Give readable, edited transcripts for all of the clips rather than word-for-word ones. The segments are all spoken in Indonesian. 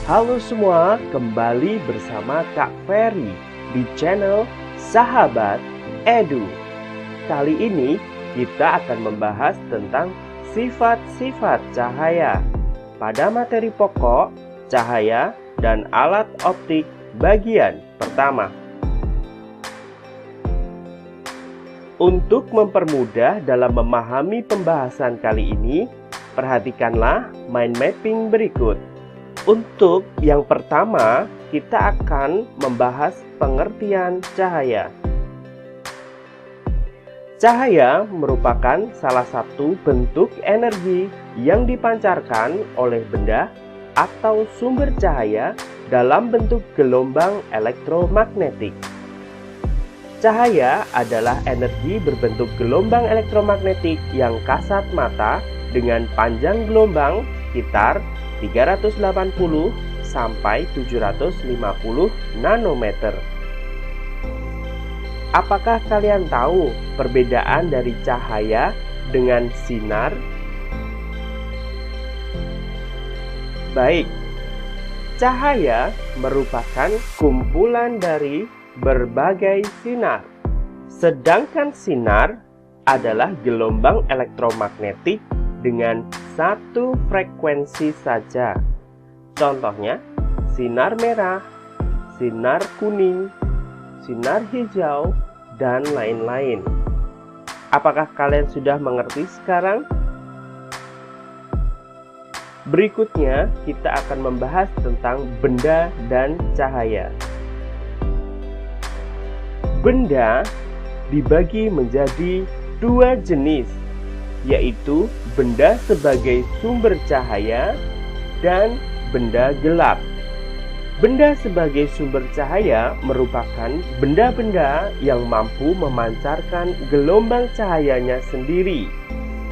Halo semua, kembali bersama Kak Ferry di channel Sahabat Edu. Kali ini kita akan membahas tentang sifat-sifat cahaya pada materi pokok, cahaya, dan alat optik bagian pertama. Untuk mempermudah dalam memahami pembahasan kali ini, perhatikanlah mind mapping berikut. Untuk yang pertama, kita akan membahas pengertian cahaya. Cahaya merupakan salah satu bentuk energi yang dipancarkan oleh benda atau sumber cahaya dalam bentuk gelombang elektromagnetik. Cahaya adalah energi berbentuk gelombang elektromagnetik yang kasat mata dengan panjang gelombang sekitar 380 sampai 750 nanometer. Apakah kalian tahu perbedaan dari cahaya dengan sinar? Baik, cahaya merupakan kumpulan dari berbagai sinar. Sedangkan sinar adalah gelombang elektromagnetik dengan satu frekuensi saja. Contohnya, sinar merah, sinar kuning, sinar hijau, dan lain-lain. Apakah kalian sudah mengerti sekarang? Berikutnya, kita akan membahas tentang benda dan cahaya. Benda dibagi menjadi dua jenis, yaitu benda sebagai sumber cahaya dan benda gelap. Benda sebagai sumber cahaya merupakan benda-benda yang mampu memancarkan gelombang cahayanya sendiri.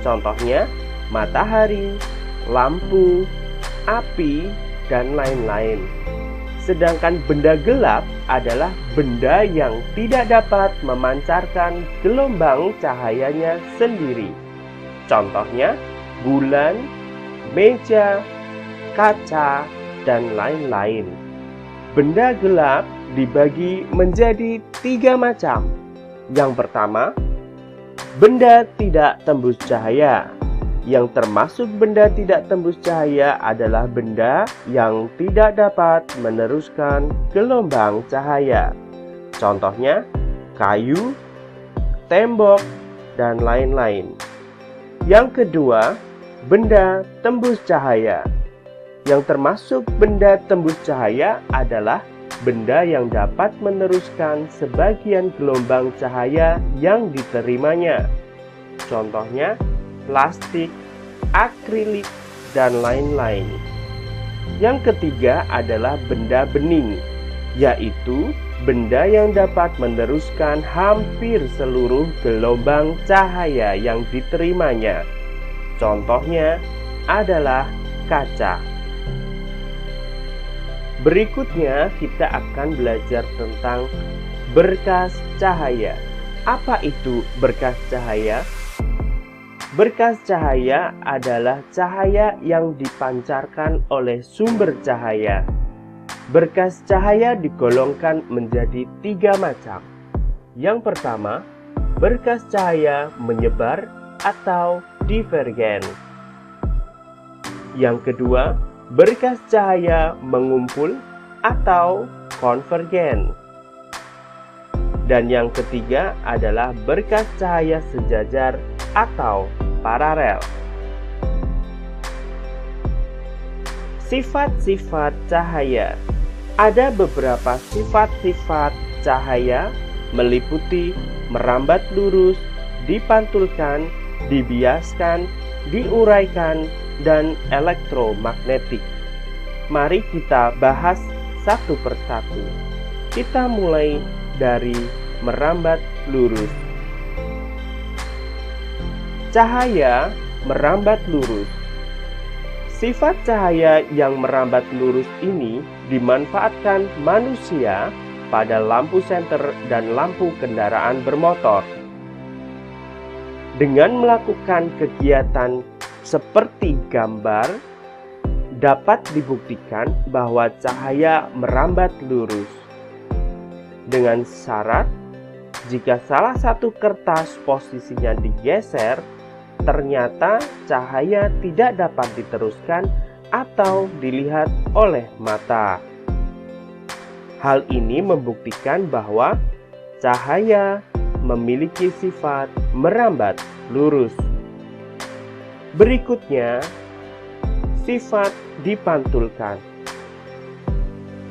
Contohnya, matahari, lampu, api, dan lain-lain. Sedangkan benda gelap adalah benda yang tidak dapat memancarkan gelombang cahayanya sendiri. Contohnya, bulan, meja, kaca, dan lain-lain. Benda gelap dibagi menjadi tiga macam. Yang pertama, benda tidak tembus cahaya. Yang termasuk benda tidak tembus cahaya adalah benda yang tidak dapat meneruskan gelombang cahaya. Contohnya, kayu, tembok, dan lain-lain. Yang kedua, benda tembus cahaya. Yang termasuk benda tembus cahaya adalah benda yang dapat meneruskan sebagian gelombang cahaya yang diterimanya. Contohnya, plastik, akrilik, dan lain-lain. Yang ketiga adalah benda bening, yaitu benda yang dapat meneruskan hampir seluruh gelombang cahaya yang diterimanya. Contohnya adalah kaca. Berikutnya kita akan belajar tentang berkas cahaya. Apa itu berkas cahaya? Berkas cahaya adalah cahaya yang dipancarkan oleh sumber cahaya. Berkas cahaya digolongkan menjadi tiga macam. Yang pertama, berkas cahaya menyebar atau divergen. Yang kedua, berkas cahaya mengumpul atau konvergen. Dan yang ketiga adalah berkas cahaya sejajar atau paralel. Sifat-sifat cahaya. Ada beberapa sifat-sifat cahaya meliputi merambat lurus, dipantulkan, dibiaskan, diuraikan, dan elektromagnetik. Mari kita bahas satu persatu. Kita mulai dari merambat lurus. Cahaya merambat lurus. Sifat cahaya yang merambat lurus ini dimanfaatkan manusia pada lampu senter dan lampu kendaraan bermotor. Dengan melakukan kegiatan seperti gambar dapat dibuktikan bahwa cahaya merambat lurus. Dengan syarat, jika salah satu kertas posisinya digeser, ternyata cahaya tidak dapat diteruskan atau dilihat oleh mata. Hal ini membuktikan bahwa cahaya memiliki sifat merambat lurus. Berikutnya, sifat dipantulkan.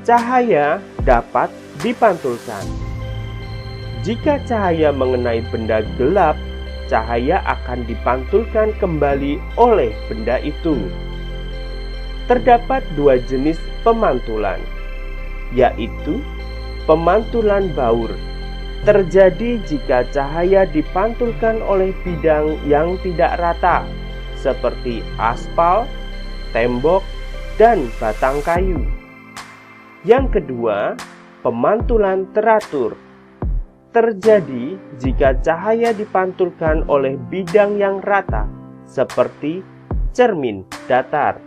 Cahaya dapat dipantulkan. Jika cahaya mengenai benda gelap, cahaya akan dipantulkan kembali oleh benda itu. Terdapat dua jenis pemantulan, yaitu pemantulan baur. Terjadi jika cahaya dipantulkan oleh bidang yang tidak rata, seperti aspal, tembok, dan batang kayu. Yang kedua, pemantulan teratur. Terjadi jika cahaya dipantulkan oleh bidang yang rata, seperti cermin datar.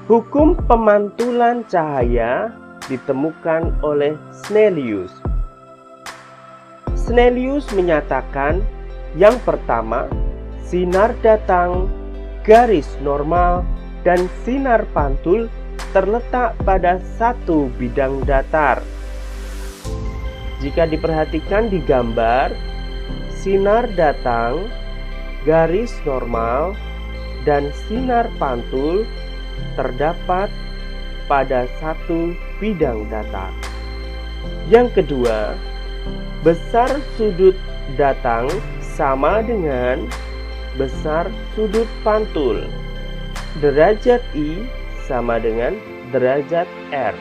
Hukum pemantulan cahaya ditemukan oleh Snellius. Snellius menyatakan, yang pertama, sinar datang, garis normal, dan sinar pantul terletak pada satu bidang datar. Jika diperhatikan di gambar, sinar datang, garis normal, dan sinar pantul terdapat pada satu bidang datar. Yang kedua, besar sudut datang sama dengan besar sudut pantul. Derajat I sama dengan derajat R.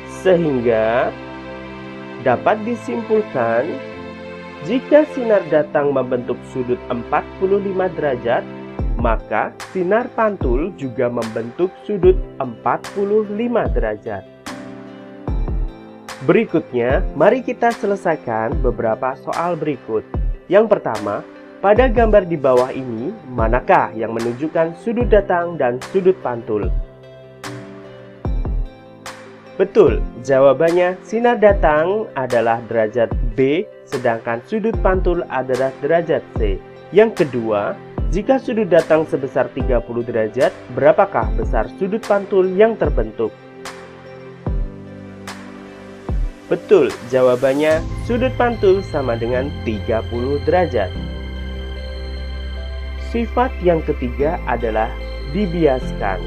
Sehingga dapat disimpulkan, jika sinar datang membentuk sudut 45 derajat, maka sinar pantul juga membentuk sudut 45 derajat. Berikutnya, mari kita selesaikan beberapa soal berikut. Yang pertama, pada gambar di bawah ini, manakah yang menunjukkan sudut datang dan sudut pantul? Betul, jawabannya sinar datang adalah derajat B, sedangkan sudut pantul adalah derajat C. Yang kedua, jika sudut datang sebesar 30 derajat, berapakah besar sudut pantul yang terbentuk? Betul, jawabannya sudut pantul sama dengan 30 derajat. Sifat yang ketiga adalah dibiaskan.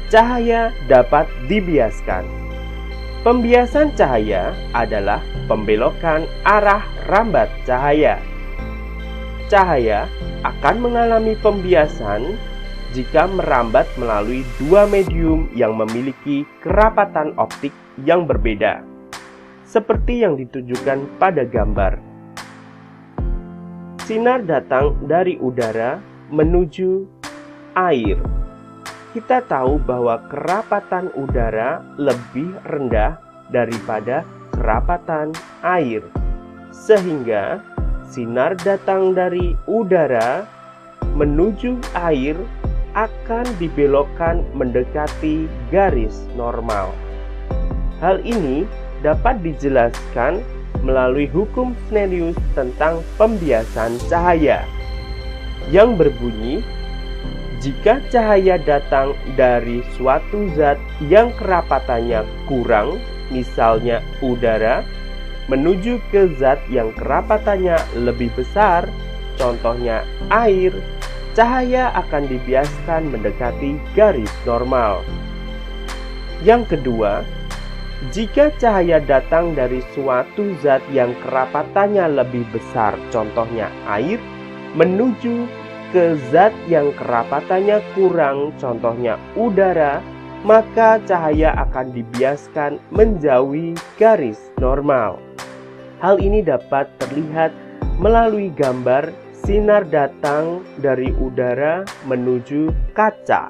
Cahaya dapat dibiaskan. Pembiasan cahaya adalah pembelokan arah rambat cahaya. Cahaya akan mengalami pembiasan jika merambat melalui dua medium yang memiliki kerapatan optik yang berbeda, seperti yang ditunjukkan pada gambar. Sinar datang dari udara menuju air. Kita tahu bahwa kerapatan udara lebih rendah daripada kerapatan air, sehingga sinar datang dari udara menuju air akan dibelokkan mendekati garis normal. Hal ini dapat dijelaskan melalui hukum Snellius tentang pembiasan cahaya, yang berbunyi, jika cahaya datang dari suatu zat yang kerapatannya kurang, misalnya udara, menuju ke zat yang kerapatannya lebih besar, contohnya air, cahaya akan dibiaskan mendekati garis normal. Yang kedua, jika cahaya datang dari suatu zat yang kerapatannya lebih besar, contohnya air, menuju ke zat yang kerapatannya kurang, contohnya udara, maka cahaya akan dibiaskan menjauhi garis normal. Hal ini dapat terlihat melalui gambar sinar datang dari udara menuju kaca.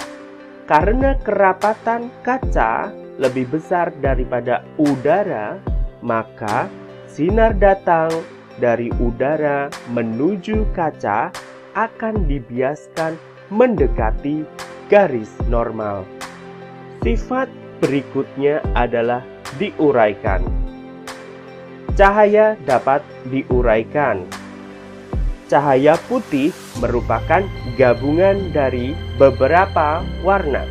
Karena kerapatan kaca lebih besar daripada udara, maka sinar datang dari udara menuju kaca akan dibiaskan mendekati garis normal. Sifat berikutnya adalah diuraikan. Cahaya dapat diuraikan. Cahaya putih merupakan gabungan dari beberapa warna.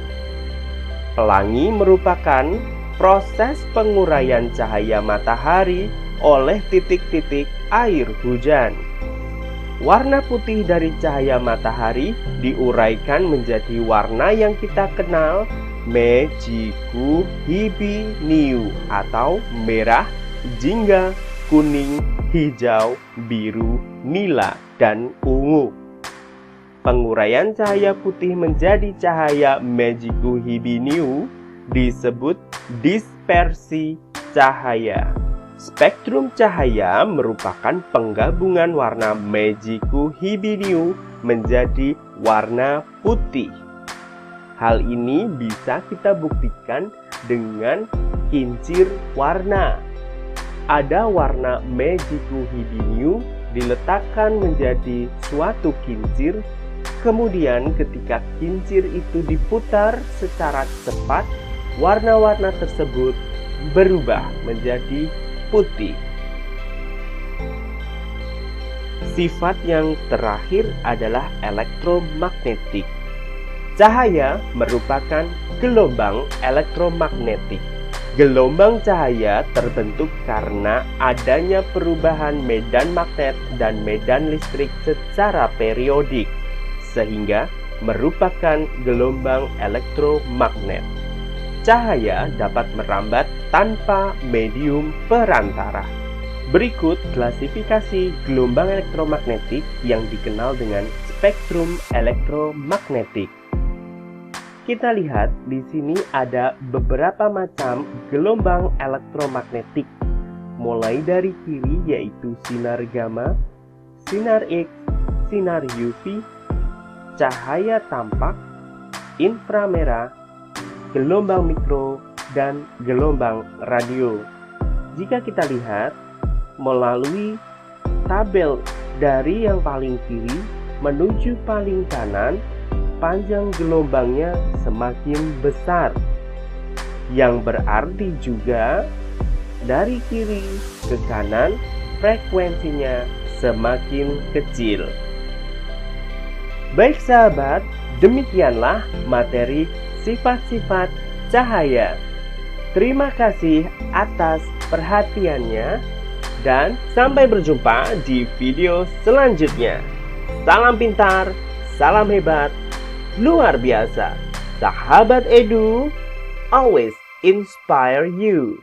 Pelangi merupakan proses penguraian cahaya matahari oleh titik-titik air hujan. Warna putih dari cahaya matahari diuraikan menjadi warna yang kita kenal Meiji-ku Hibi-niu atau merah, jingga, kuning, hijau, biru, nila, dan ungu. Penguraian cahaya putih menjadi cahaya Meiji-ku Hibi-niu disebut dispersi cahaya. Spektrum cahaya merupakan penggabungan warna Meiji-ku Hibi-niu menjadi warna putih. Hal ini bisa kita buktikan dengan kincir warna. Ada warna Meiji-ku Hibi-niu diletakkan menjadi suatu kincir, kemudian ketika kincir itu diputar secara cepat, warna-warna tersebut berubah menjadi putih. Sifat yang terakhir adalah elektromagnetik. Cahaya merupakan gelombang elektromagnetik. Gelombang cahaya terbentuk karena adanya perubahan medan magnet dan medan listrik secara periodik, sehingga merupakan gelombang elektromagnet. Cahaya dapat merambat tanpa medium perantara. Berikut klasifikasi gelombang elektromagnetik yang dikenal dengan spektrum elektromagnetik. Kita lihat di sini ada beberapa macam gelombang elektromagnetik, mulai dari kiri yaitu sinar gamma, sinar X, sinar UV, cahaya tampak, inframerah, gelombang mikro, dan gelombang radio. Jika kita lihat melalui tabel dari yang paling kiri menuju paling kanan, panjang gelombangnya semakin besar, yang berarti juga dari kiri ke kanan frekuensinya semakin kecil. Baik sahabat, demikianlah materi sifat-sifat cahaya. Terima kasih atas perhatiannya dan sampai berjumpa di video selanjutnya. Salam pintar, salam hebat, luar biasa. Sahabat Edu, always inspire you.